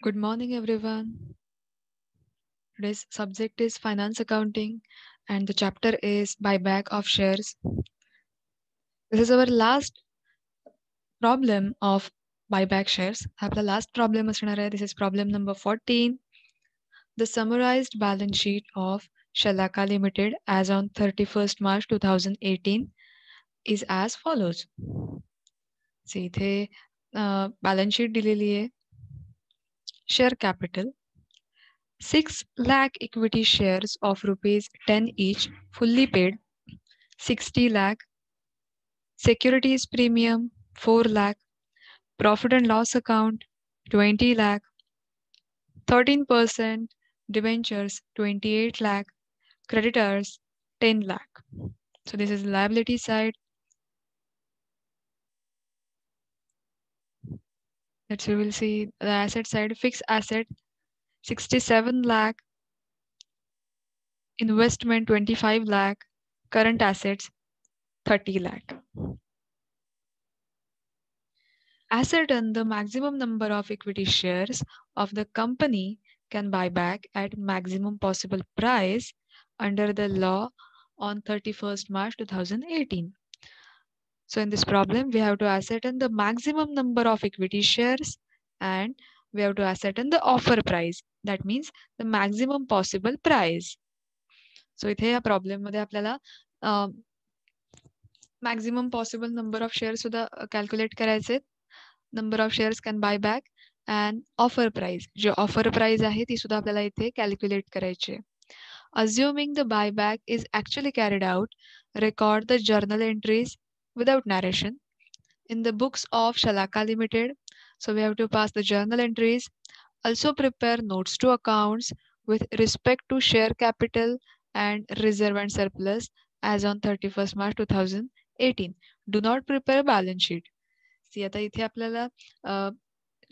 Good morning, everyone. Today's subject is finance accounting, and the chapter is buyback of shares. This is our last problem of buyback shares. आपला last problem असणार आहे. This is problem number 14. The summarized balance sheet of Shalaka Limited as on 31st March 2018 is as follows. So इथे balance sheet दिलेली आहे. Share capital 6 lakh equity shares of rupees 10 each, fully paid, 60 lakh, securities premium 4 lakh, profit and loss account 20 lakh, 13% debentures 28 lakh, creditors 10 lakh. So this is the liability side. Next we will see the asset side. Fixed asset 67 lakh, investment 25 lakh, current assets 30 lakh. Asset and the maximum number of equity shares of the company can buy back at maximum possible price under the law on 31st March 2018. So in this problem, we have to ascertain the maximum number of equity shares and we have to ascertain the offer price. That means the maximum possible price. So इथे या problem मध्ये आपल्याला maximum possible number of shares सुद्धा calculate करायचे. Number of shares can buy back and offer price. जे offer price आहे ती सुद्धा आपल्याला इथे calculate करायची आहे. Assuming the buyback is actually carried out, record the journal entries without narration in the books of Shalaka Limited. So we have to pass the journal entries. Also prepare notes to accounts with respect to share capital and reserve and surplus as on 31st March 2018. Do not prepare balance sheet. See आता इथे आपल्याला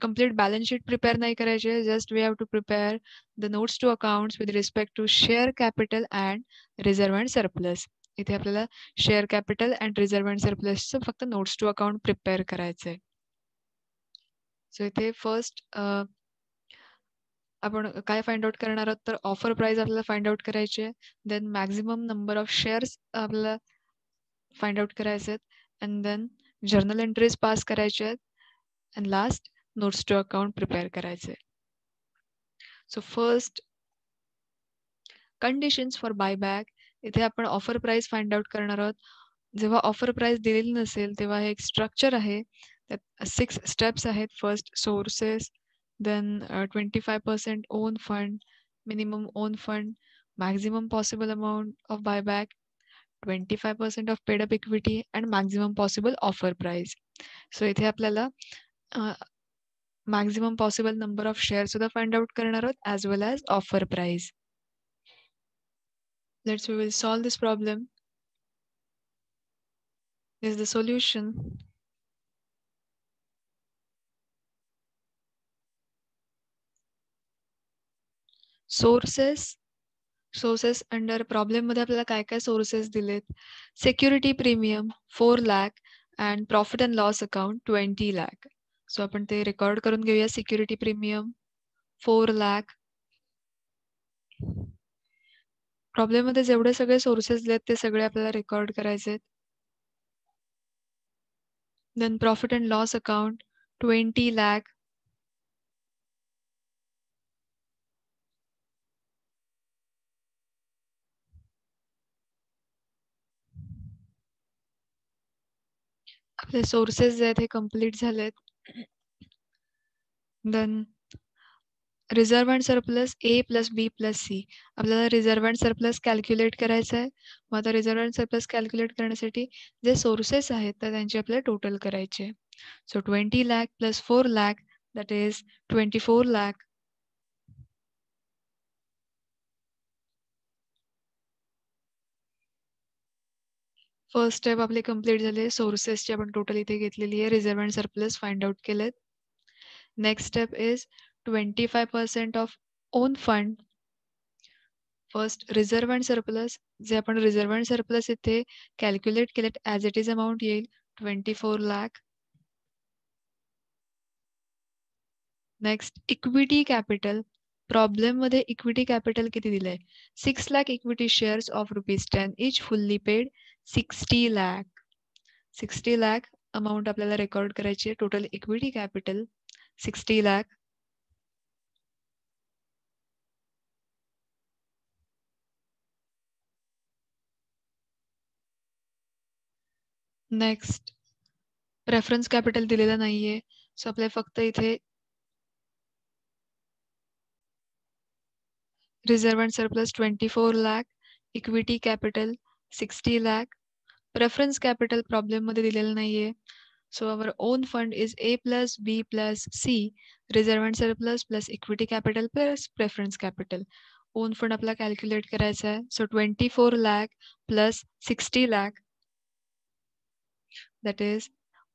complete balance sheet prepare नाही करायचे. Just we have to prepare the notes to accounts with respect to share capital and reserve and surplus. इथे आपल्याला share capital and reserve and सरप्लसचं फक्त notes to account prepare करायचंय. So इथे first आपण काय फाइंड आउट करणार आहोत तर ऑफर प्राइस आपल्याला फाइंड आउट करायची आहे. Then maximum number of shares आपल्याला फाइंड आउट करायचे आहेत and then journal entries pass करायचे आहेत and last notes to account prepare करायचे. So first conditions for buyback. इथे आपण ऑफर प्राइस फाइंड आउट करणार आहोत. जेव्हा ऑफर प्राइस दिलेली नसेल तेव्हा हे एक स्ट्रक्चर आहे. त्यात 6 स्टेप्स आहेत. First sources, then 25% own fund, minimum own fund, maximum possible amount of buyback, 25% of paid up equity and maximum possible offer price. So इथे आपल्याला maximum possible number of share सुद्धा फाइंड आउट करणार आहोत as well as offer price. Let's we will solve this problem. This is the solution. Sources under problem मध्ये आपल्याला काय काय sources दिलेत. Security premium 4 lakh and profit and loss account 20 lakh. So आपण ते रेकॉर्ड करून घेऊया. Security premium 4 lakh. प्रॉब्लेम मध्ये जेवढे सगळे सोर्सेस दिलेत ते सगळे आपल्याला रेकॉर्ड करायचे आहेत. Then profit and loss account 20 lakh. आपले सोर्सेस जे आहेत हे कम्प्लीट झालेत. Then reserve and surplus A plus B plus C. आपल्याला रिझर्व्ह अँड सरप्लस कॅल्क्युलेट करायचं आहे. मग आता रिझर्व्ह अँड सरप्लस कॅल्क्युलेट करण्यासाठी जे सोर्सेस आहेत तर त्यांची आपल्याला टोटल करायचे. So 20 lakh plus 4 lakh that is 24 lakh. First step आपली कम्प्लीट झाली. सोर्सेसची आपण टोटल इथे घेतलेली आहे. Reserve and surplus find out केलेत. Next step is 25% of own fund. First reserve and surplus जे आपण रिझर्व्ह अँड सरप्लस इथे कॅल्क्युलेट केलेत ॲज इट इज अमाऊंट येईल 24 lakh. Next equity capital. Problem मध्ये इक्विटी कॅपिटल किती दिलंय? 6 lakh equity shares of ₹10 each fully paid 60 lakh. 60 lakh amount आपल्याला record करायची आहे. Total equity capital 60 lakh. Next reference capital दिलेला नाहीये, सो आपल्याला फक्त इथे reserve and surplus 24 lakh, equity capital 60 lakh, preference capital problem मध्ये दिलेलं नाहीये. So our own fund is A plus B plus C, reserve and surplus plus equity capital plus preference capital. On fund आपला calculate करायचा आहे. So 24 lakh plus 60 lakh, that is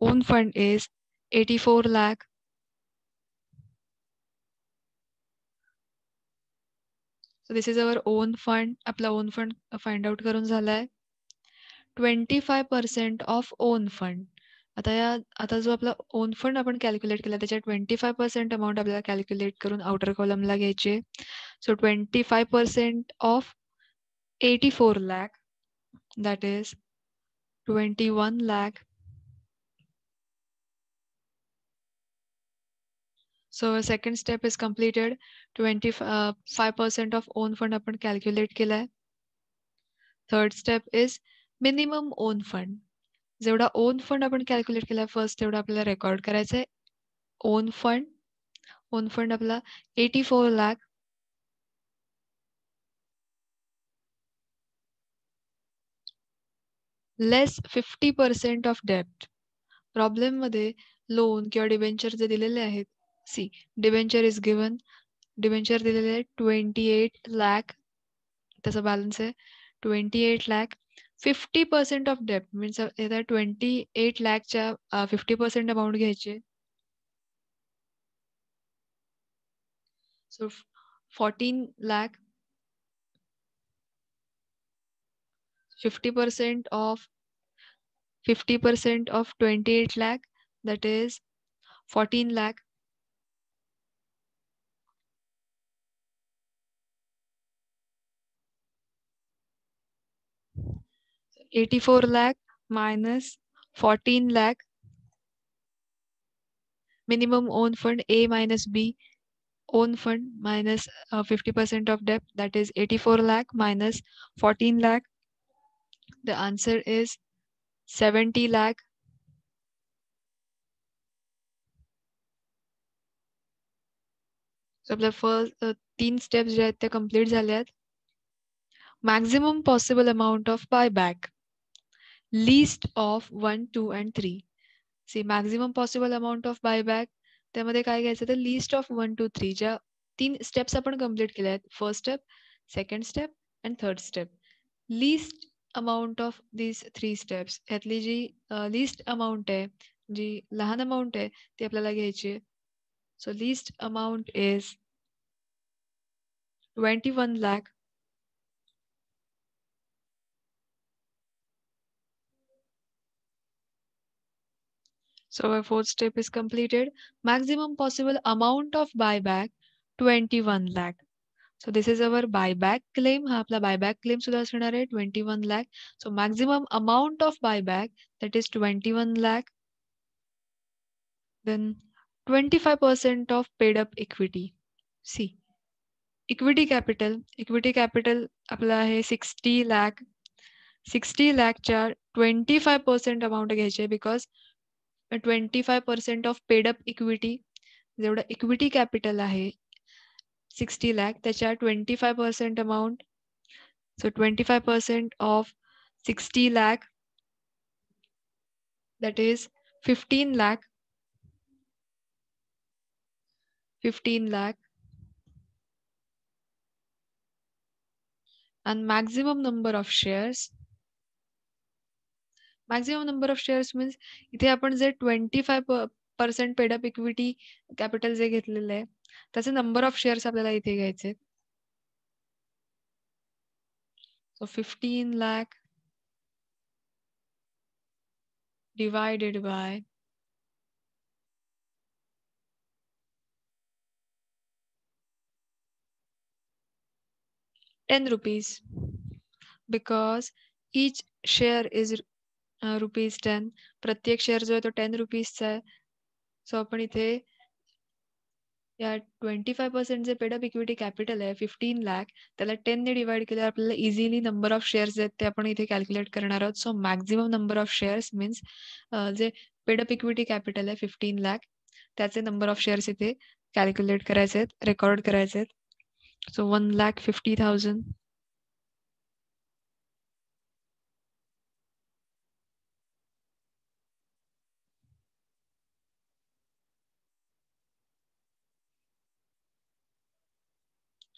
own fund is 84 lakh. So this is our own fund. आपला on fund find out करून झालाय. 25% of own fund. आता जो आपला on fund आपण कॅल्क्युलेट केला त्याच्या 25% अमाऊंट आपल्याला कॅल्क्युलेट करून आउटर कॉलमला घ्यायचे. So 25% of 84 lakh, that is 21 lakh. So second step is completed. 25% of own fund आपण कॅल्क्युलेट केलाय. Third step is minimum own fund. जेवढा ओन फंड आपण कॅल्क्युलेट केला फर्स्ट तेवढा आपल्याला रेकॉर्ड करायचं आहे. ओन फंड आपला 84 लाख लेस 50% ऑफ डेप्ट. प्रॉब्लेम मध्ये लोन किंवा डिबेंचर जे दिलेले आहेत, see debenture is given, debenture दिलेले आहे 28 लाख, त्याचा बॅलन्स आहे 28 लाख. 50% ऑफ डेप्ट मीन्स 28 लाखच्या 50% अमाऊंट घ्यायची. So 14 lakh, 50% of 28 lakh, that is 14 lakh. 84 lakh minus 14 lakh. Minimum own fund A minus B. Own fund minus 50% of debt, that is 84 lakh minus 14 lakh. The answer is 70 lakh. So आपल्या first 3 steps जे आहेत त्या complete झाल्या आहेत. Maximum possible amount of buy back, list of 1, 2 and 3. See maximum possible amount of buyback, त्यामध्ये काय घ्यायचं तर लिस्ट ऑफ 1, 2, 3 ज्या 3 स्टेप्स आपण कम्प्लीट केल्या आहेत. First step, second step and third step. List amount of these 3 steps, यातली जी list amount आहे, जी लहान अमाऊंट आहे ती आपल्याला घ्यायची आहे. So list amount is 21 lakh. So our fourth step is completed. Maximum possible amount of buyback 21 lakh. So this is our buyback claim. हा आपला buyback claim सुद्धा असणार आहे 21 lakh. So maximum amount of buyback, that is 21 lakh. Then 25% of paid up equity. See, equity capital आपला आहे 60 lakh. 60 lakhच्या 25% amount घ्यायचे because 25% of paid up equity, जेवढं equity capital आहे 60 lakh त्याच्या 25% amount. So 25% of 60 lakh, that is 15 lakh. 15 lakh. And maximum number of shares. Maximum number of shares means इथे आपण जे 25% paid up equity capital जे घेतलेलं आहे त्याचे नंबर ऑफ शेअर्स आपल्याला इथे घ्यायचे. So 15 lakh divided by 10 rupees because each share is ₹10. प्रत्येक शेअर जो आहे तो 10 रुपीजचा आहे. सो आपण इथे या 25% जे पेड अप इक्विटी कॅपिटल आहे 15 लाख, त्याला 10 ने डिवाइड केल्यावर आपल्याला इझिली नंबर ऑफ शेअर्स आहेत ते आपण इथे कॅल्क्युलेट करणार आहोत. So maximum number of shares means जे पेड अप इक्विटी कॅपिटल आहे 15 लाख, त्याचे नंबर ऑफ शेअर्स इथे कॅल्क्युलेट करायचे आहेत, रेकॉर्ड करायचे आहेत. सो 1,50,000.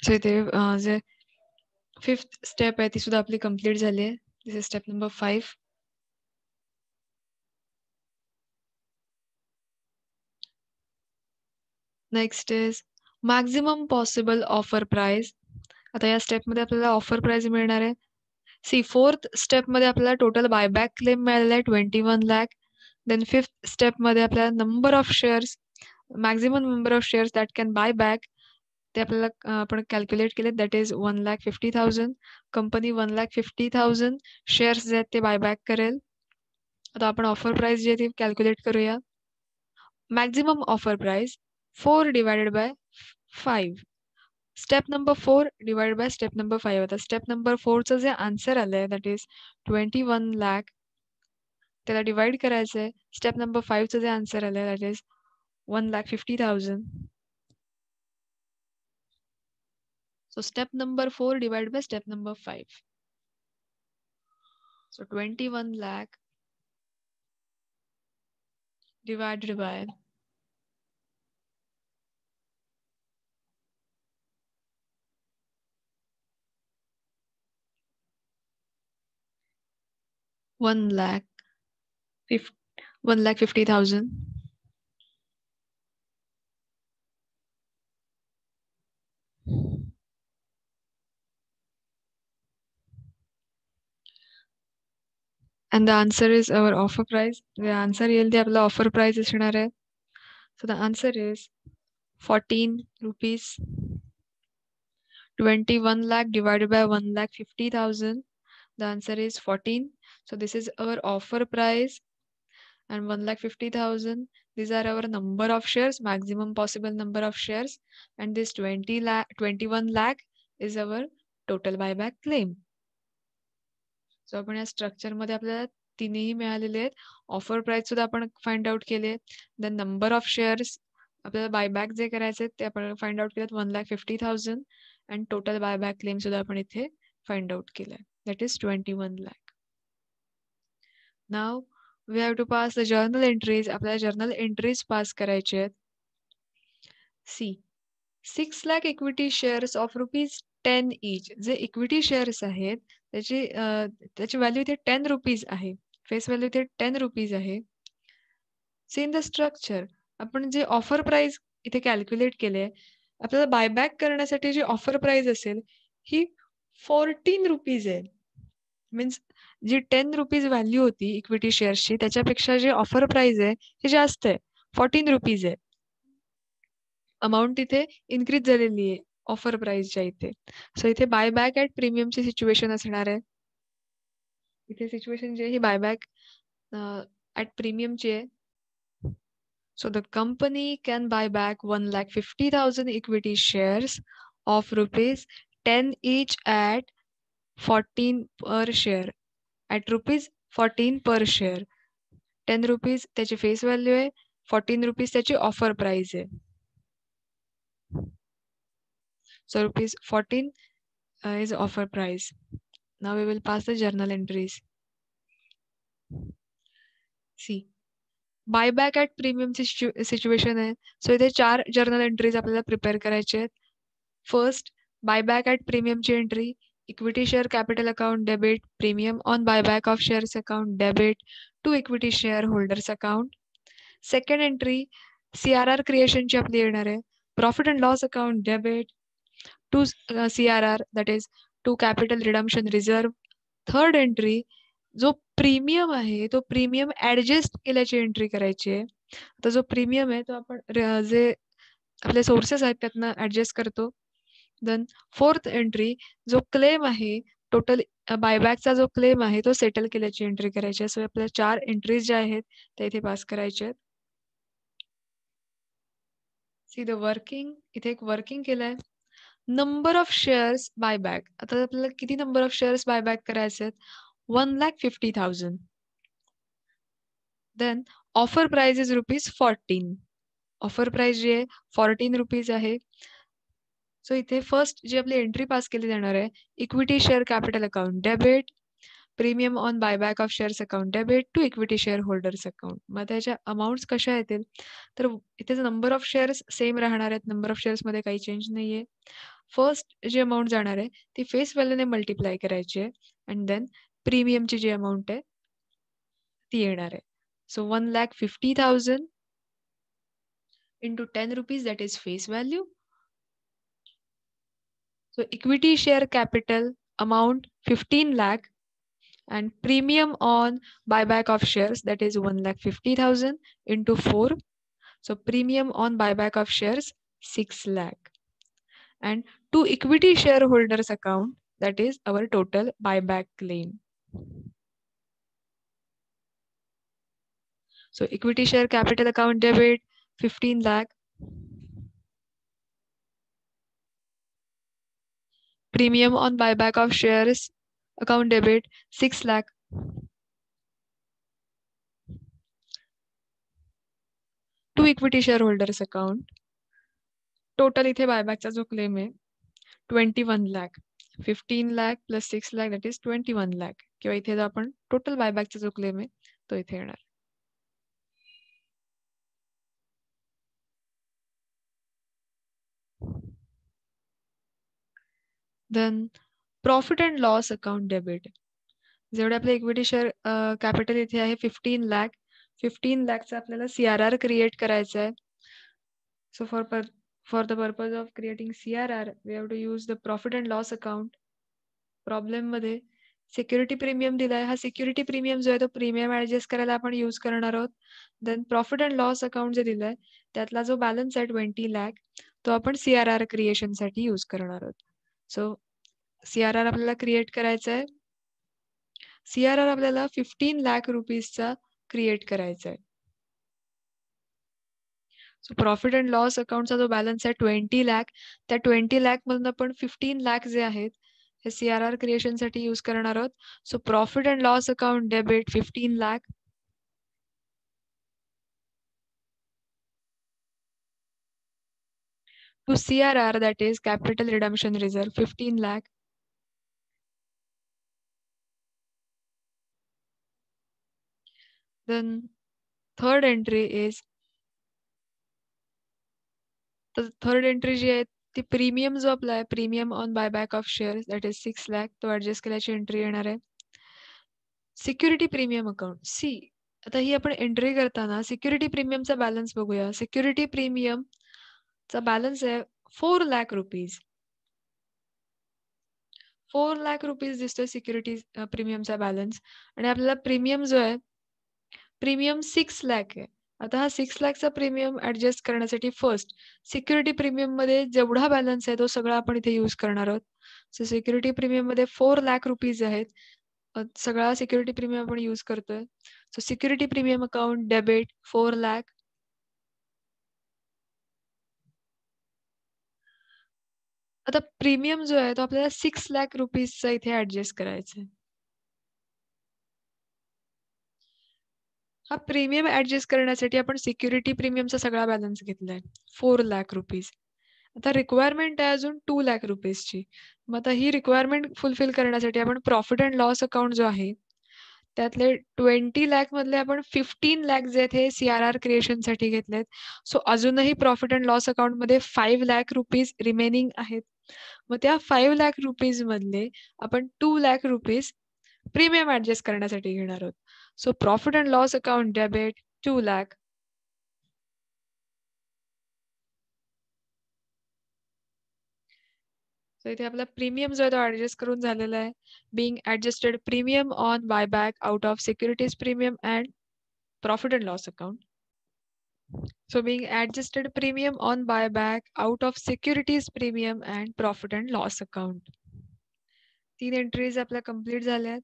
सो इथे जे 5th स्टेप आहे ती सुद्धा आपली कंप्लीट झाली आहे. This is step number 5. Next is maximum possible offer price. आता या स्टेपमध्ये आपल्याला ऑफर प्राइस मिळणार आहे. सी 4th स्टेपमध्ये आपल्याला टोटल बायबॅक क्लेम मिळालेला आहे 21 लाख. देन 5th स्टेपमध्ये आपल्याला number of shares, maximum number of shares that can buy back ते आपल्याला आपण कॅल्क्युलेट केले, दॅट इज 1,50,000. कंपनी 1,50,000 शेअर्स जे आहेत ते बायबॅक करेल. आता आपण ऑफर प्राइस जी आहे ती कॅल्क्युलेट करूया. Maximum offer price 4 divided by 5. Step number 4 divide by step number 5. आता स्टेप नंबर 4चं जे आन्सर आलंय दॅट इज 21 लाख, त्याला डिवाइड करायचं आहे स्टेप नंबर 5चं जे आन्सर आलंय that is 1,50,000. So step number 4 divided by step number 5. So 21 lakh divided by 1,50,000. And the answer is our offer price. The answer येईल ते आपला offer price असणार आहे. So the answer is 14 rupees. 21 lakh divided by 1,50,000. The answer is 14. So this is our offer price. And 1,50,000, these are our number of shares, maximum possible number of shares. And this 21 lakh is our total buyback claim. So आपण या structure मध्ये आपल्याला तिन्ही मिळालेले आहेत. Offer price सुद्धा आपण find out केले. द नंबर ऑफ शेअर्स आपल्याला बायबॅक जे करायचे ते आपण फाइंड आउट केलेत 1,50,000. अँड टोटल बायबॅक क्लेम सुद्धा आपण इथे फाइंड आउट केलाय, that is 21 lakh. Now we have to pass the journal entries. आपल्याला जर्नल एंट्रीज पास करायचे आहेत. See 6 lakh equity shares of ₹10 each. जे इक्विटी शेअर्स आहेत त्याची व्हॅल्यू इथे 10 रुपीज आहे. फेस व्हॅल्यू इथे 10 रुपीज आहे. सी इन द स्ट्रक्चर आपण जे ऑफर प्राइस इथे कॅल्क्युलेट केले, आपल्याला बायबॅक करण्यासाठी जी ऑफर प्राइस असेल ही 14 रुपीज आहे. मीन्स जी 10 रुपीज व्हॅल्यू होती इक्विटी शेअर्सची त्याच्यापेक्षा जे ऑफर प्राइस आहे हे जास्त आहे, 14 रुपीज आहे. अमाऊंट इथे इन्क्रीज झालेली आहे ऑफर प्राइसच्या इथे. सो इथे बायबॅक ॲट प्रीमियमची सिच्युएशन असणार आहे. इथे सिच्युएशन जी आहे ही बायबॅक ॲट प्रीमियमची आहे. So the company can buy back 1,50,000 equity shares of ₹10 each at 14 per share. At ₹14 per share. 10 rupees त्याची फेस व्हॅल्यू आहे, 14 रुपीज त्याची ऑफर प्राइस आहे. So ₹14 is offer price. Now we will pass the journal entries. See, buyback at प्रीमियमची situation आहे. So इथे 4 journal entries आपल्याला prepare करायचे आहेत. फर्स्ट, बायबॅक ॲट प्रीमियमची entry. Equity share capital account debit, premium on buyback of shares account debit to equity share holders account. Second entry CRR क्रिएशनची आपली येणार आहे. Profit and loss account debit to CRR that is to capital redemption reserve. Third entry जो premium आहे तो premium adjust केल्याची entry करायची आहे. आता जो प्रीमियम आहे तो आपण जे आपले सोर्सेस आहेत त्यातनं ऍडजस्ट करतो. देन फोर्थ एंट्री जो क्लेम आहे टोटल बायबॅकचा जो क्लेम आहे तो सेटल केल्याची एंट्री करायची आहे. सो आपल्याला 4 एंट्रीज ज्या आहेत त्या इथे पास करायच्या आहेत. सी द वर्किंग, इथे एक वर्किंग केलंय. नंबर ऑफ शेअर्स बायबॅक, आता आपल्याला किती नंबर ऑफ शेअर्स बायबॅक करायचे आहेत? 1,50,000. Then offer price is ₹14. Offer price जी आहे 14 रुपीज आहे. सो इथे फर्स्ट जी आपली एंट्री पास केली जाणार आहे, equity share capital account debit, premium on buyback of shares account debit to equity share holders account. मग त्याच्या अमाऊंट्स कशा येतील? तर इथे नंबर ऑफ शेअर्स सेम राहणार आहेत. नंबर ऑफ शेअर्स मध्ये काही चेंज नाहीये. फर्स्ट जी अमाऊंट जाणार आहे ती फेस व्हॅल्यूने मल्टिप्लाय करायची आहे अँड देन प्रीमियमची जी अमाऊंट आहे ती येणार आहे. So 1,50,000 into 10 rupees, that is face value. So equity share capital amount 15 lakh and premium on buyback of shares, that is 1,50,000 into 4. So premium on buyback of shares 6 lakh and to equity shareholders account, that is our total buyback claim. So equity share capital account debit 15 lakh, premium on buyback of shares account debit 6 lakh, to equity shareholders account. Total इथे बायबॅकचा जो claim आहे 21 lakh, 15 lakh plus 6 lakh that is 21 lakh, किंवा इथे जो आपण total बायबॅकचा जो claim आहे तो इथे येणार. Then profit and loss account debit, जेवढे आपले इक्विटी शेअर कॅपिटल इथे आहे 15 लाख, 15 लाखचा आपल्याला CRR क्रिएट करायचा आहे. So for the purpose of creating CRR we have to use the profit and loss account. Problem मध्ये सिक्युरिटी प्रीमियम दिलाय, हा सिक्युरिटी प्रीमियम जो आहे तो प्रीमियम ऍडजस्ट करायला आपण यूज करणार आहोत. Then profit and loss account जे दिलाय त्यातला जो बॅलन्स आहे 20 लाख तो आपण CRR क्रिएशन साठी यूज करणार आहोत. सो CRR आपल्याला क्रिएट करायचा आहे. CRR आपल्याला 15 लाख रुपीजचा क्रिएट करायचा आहे. सो प्रॉफिट अँड लॉस अकाउंटचा जो बॅलन्स आहे 20 लाख, त्या 20 लाख मधून आपण 15 लाख जे आहेत हे CRR क्रिएशन साठी यूज करणार आहोत. So profit and loss account debit 15 lakh to CRR, that is capital redemption reserve 15 lakh. Then third entry is the third entry जी आहे ती प्रीमियम जो आपला आहे premium on buyback of shares that is 6 lakh तो adjust केल्याची entry येणार आहे. Security premium account C, आता ही आपण एंट्री करताना सिक्युरिटी प्रीमियमचा बॅलन्स बघूया. सिक्युरिटी प्रीमियम चा बॅलन्स आहे 4 लाख रुपीज. 4 लाख रुपीज दिसतोय सिक्युरिटी प्रीमियमचा बॅलन्स आणि आपल्याला प्रीमियम जो आहे प्रीमियम 6 लाख आहे. आता हा 6 लाखचा प्रीमियम ऍडजस्ट करण्यासाठी फर्स्ट सिक्युरिटी प्रीमियम मध्ये जेवढा बॅलन्स आहे तो सगळा आपण इथे यूज करणार आहोत. सो सिक्युरिटी प्रीमियम मध्ये 4 लाख रुपीज आहेत. सगळा सिक्युरिटी प्रीमियम आपण यूज करतोय. So security premium account debit 4 lakh. आता प्रीमियम जो आहे तो आपल्याला 6 लाख रुपीजचा इथे ऍडजस्ट करायचा आहे. हा प्रीमियम ऍडजस्ट करण्यासाठी आपण सिक्युरिटी प्रीमियमचा सगळा बॅलन्स घेतलाय 4 लाख रुपीज. आता रिक्वायरमेंट आहे अजून 2 लाख रुपीजची. मग आता ही रिक्वायरमेंट फुलफिल करण्यासाठी आपण प्रॉफिट अँड लॉस अकाउंट जो आहे त्यातले 20 लाख मधले आपण 15 लाख जे आहेत हे CRR क्रिएशन साठी घेतलेत. सो अजूनही प्रॉफिट अँड लॉस अकाउंट मध्ये 5 लाख रुपीज रिमेनिंग आहेत. मग त्या 5 लाख रुपीज मधले आपण 2 लाख रुपीज प्रीमियम ऍडजस्ट करण्यासाठी घेणार आहोत. So profit and loss account debit 2 lakh. So इथे आपला प्रीमियम जो आहे तो ऍडजस्ट करून झालेला आहे. Being adjusted premium on buyback out of securities premium and profit and loss account. So being adjusted premium on buyback out of securities premium and profit and loss account. 3 entries आपल्या complete झाल्यात.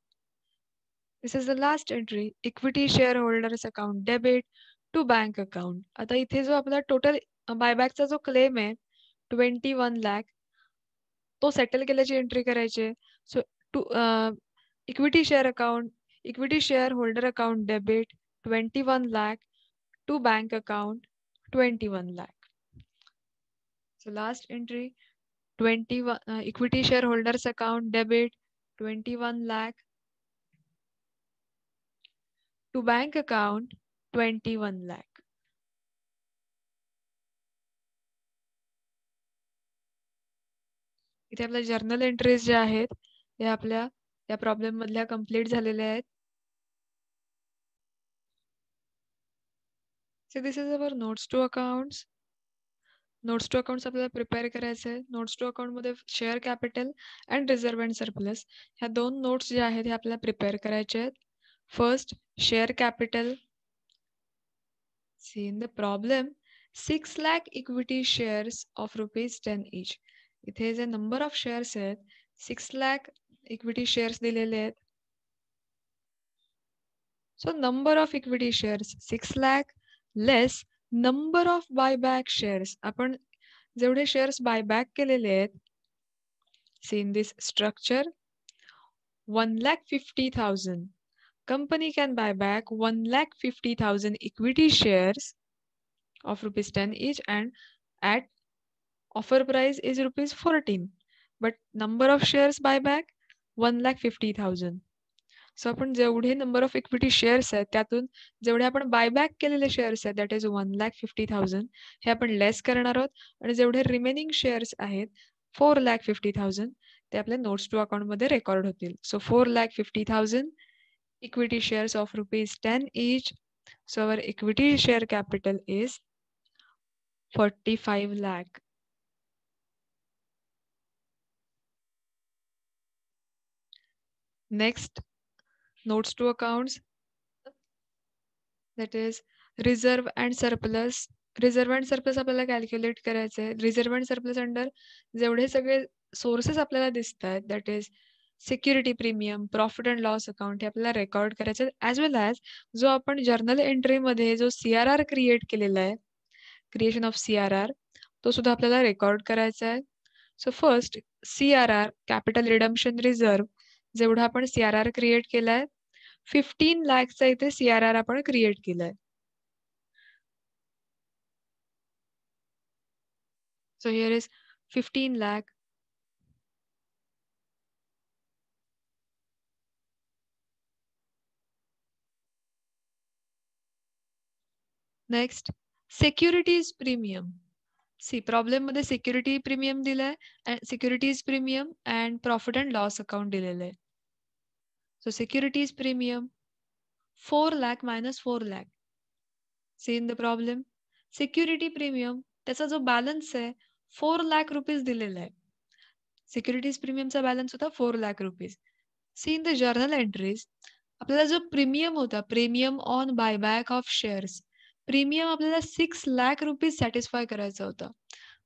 This is the last entry. Equity shareholders account debit to bank account. आता इथे जो आपला total बायबॅकचा जो claim आहे 21 लाख तो settle केल्याची एंट्री करायची आहे. So to equity share account equity share holder account debit 21 lakh to bank account 21 lakh. So last entry 21 equity shareholders account debit 21 lakh to bank account 21 lakh. इथे आपल्या journal entries ज्या आहेत त्या आपल्या या प्रॉब्लेम मधल्या कंप्लीट झालेल्या आहेत. So this is our notes to accounts. Notes to accounts आपल्याला प्रिपेअर करायचे आहे. नोट्स टू अकाउंट मध्ये share capital and reserve and surplus ह्या 2 नोट्स ज्या आहेत हे आपल्याला प्रिपेअर करायचे आहेत. First share capital. See in the problem 6 lakh equity shares of rupees 10 each. इथे जे नंबर ऑफ शेअर्स आहेत 6 lakh इक्विटी शेअर्स दिलेले आहेत. So number of equity shares 6 lakh less number of buyback shares. आपण जेवढे shares buyback केलेले आहेत see in this structure 1,50,000. Company can buy back 1,50,000 equity shares of rupees 10 each and at offer price is rupees 14. But number of shares buyback 1,50,000. So आपण जेवढे number of equity shares आहेत त्यातून जेवढे आपण buyback केलेले shares आहेत that is 1,50,000 हे आपण लेस करणार आहोत आणि जेवढे रिमेनिंग शेअर्स आहेत 4,50,000 ते आपल्या नोट्स टू अकाउंट मध्ये रेकॉर्ड होतील. So 4,50,000 equity shares of rupees 10 each. So our equity share capital is 45 lakh. Next, notes to accounts, that is reserve and surplus. Reserve and surplus आपल्याला calculate करायचं आहे. Reserve and surplus under जेवढे सगळे sources आपल्याला दिसत आहेत that is security premium profit and loss account हे आपल्याला रेकॉर्ड करायचे ॲज वेल ॲज जो आपण जर्नल एंट्रीमध्ये जो CRR क्रिएट केलेला आहे क्रिएशन ऑफ CRR तो सुद्धा आपल्याला रेकॉर्ड करायचा आहे. So first CRR capital redemption reserve जेवढा आपण CRR क्रिएट केलाय 15 लाखचा इथे CRR आपण क्रिएट केलाय. So here is 15 lakh. Next, securities premium. See, problem मध्ये security premium दिलाय and securities premium and profit and loss account दिलेलं आहे. So securities premium 4 lakh minus 4 lakh. See in the problem, security premium त्याचा जो balance आहे 4 lakh rupees दिलेला आहे. Securities प्रीमियमचा बॅलन्स होता 4 lakh rupees. See in the journal entries आपल्याला जो प्रीमियम होता premium on buyback of shares premium आपल्याला 6 lakh रुपीज सॅटिस्फाय करायचा होता.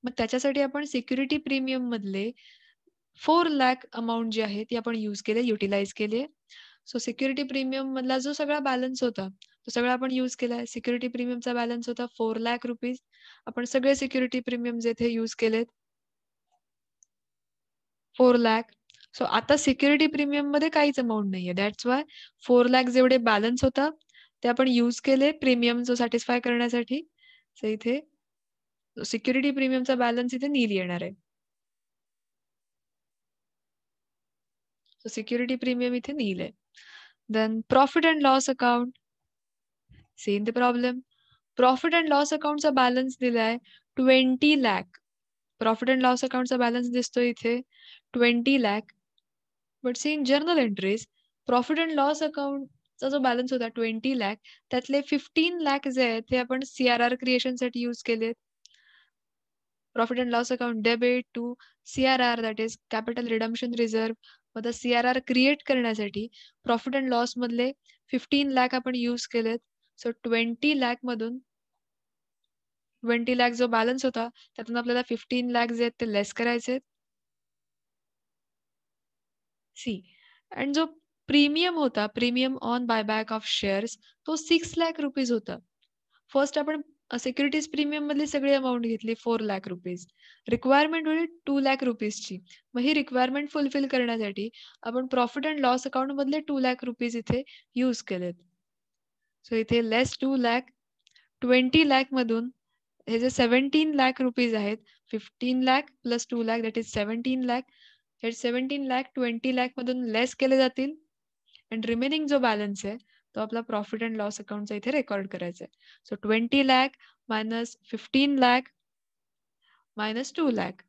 मग त्याच्यासाठी आपण सिक्युरिटी प्रीमियम मधले 4 lakh अमाऊंट जी आहे ती आपण यूज केले युटिलाइज केले. सो सिक्युरिटी प्रीमियम मधला जो सगळा बॅलन्स होता तो सगळा आपण यूज केलाय. सिक्युरिटी प्रीमियमचा बॅलन्स होता 4 lakh रुपीज. आपण सगळे सिक्युरिटी प्रीमियम जेथे यूज केलेत 4 lakh. सो आता सिक्युरिटी प्रीमियम मध्ये काहीच अमाऊंट नाहीये. दॅट्स वाय 4 lakh जेवढे बॅलन्स होता ते आपण यूज केले प्रीमियम जो सॅटिस्फाय करण्यासाठी. सो इथे सिक्युरिटी प्रीमियमचा बॅलन्स इथे नील येणार आहे. सो सिक्युरिटी प्रीमियम इथे नील आहे. Then profit and loss account. Same the problem. Profit and loss अकाउंटचा बॅलन्स दिलाय 20 lakh. प्रॉफिट अँड लॉस अकाउंटचा बॅलन्स दिसतो इथे 20 lakh. But see in journal entries profit and loss अकाउंटचा जो बॅलन्स होता 20 lakh त्यातले 15 lakh जे आहेत ते आपण CRR क्रिएशनसाठी यूज केलेत. Profit and loss account debit to CRR that is capital redemption reserve. मग CRR क्रिएट करण्यासाठी प्रॉफिट अँड लॉस मधले 15 lakh आपण यूज केलेत. सो 20 lakh मधून 20 लाख जो बॅलन्स होता, त्यातून आपल्याला 15 लाख जे आहेत ते लेस करायचे आहेत. सी आणि जो प्रीमियम होता, premium on buyback of shares तो 6 लाख रुपीज होता. फर्स्ट आपण सिक्युरिटीज प्रीमियम मधली सगळी अमाउंट घेतली 4 लाख रुपीज. रिक्वायरमेंट होती 2 लाख रुपीजची. मग ही रिक्वायरमेंट फुलफिल करण्यासाठी आपण प्रॉफिट अँड लॉस अकाउंट मधले 2 लाख रुपीज इथे यूज केलेत. सो इथे लेस 2 लाख 20 लाख मधून हे जे 17 लाख रुपीज आहेत, 15 lakh plus 2 lakh that is 17 lakh. हे 17 लाख 20 लाख मधून लेस केले जातील आणि रिमेनिंग जो बॅलन्स आहे, तो आपला प्रॉफिट अँड लॉस अकाउंटचा इथे रेकॉर्ड करायचा आहे. So 20 lakh minus 15 lakh minus 2 lakh.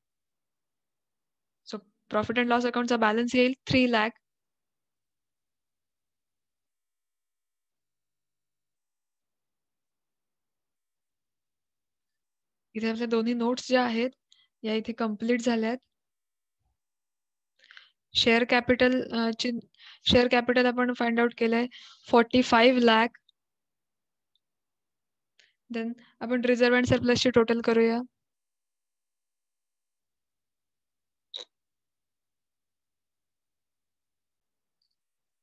So profit and loss अकाउंटचा बॅलन्स येईल 3 लाख. इथे आपल्या दोन्ही नोट्स ज्या आहेत, या इथे कंप्लीट झाल्यात. शेअर कॅपिटल शेअर कॅपिटल आपण फाइंड आउट केलंय 45 लाख. देन आपण रिझर्व्ह अँड सरप्लसची टोटल करूया.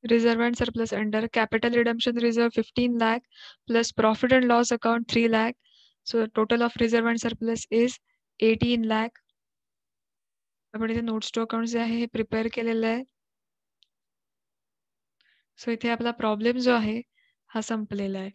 Reserve and surplus under capital redemption reserve 15 lakh plus profit and loss account 3 lakh. So total of reserve and surplus is 18 lakh. आपण इथे notes to account जे आहे हे prepare केलेलं आहे. सो इथे आपला प्रॉब्लेम जो आहे हा संपलेला आहे.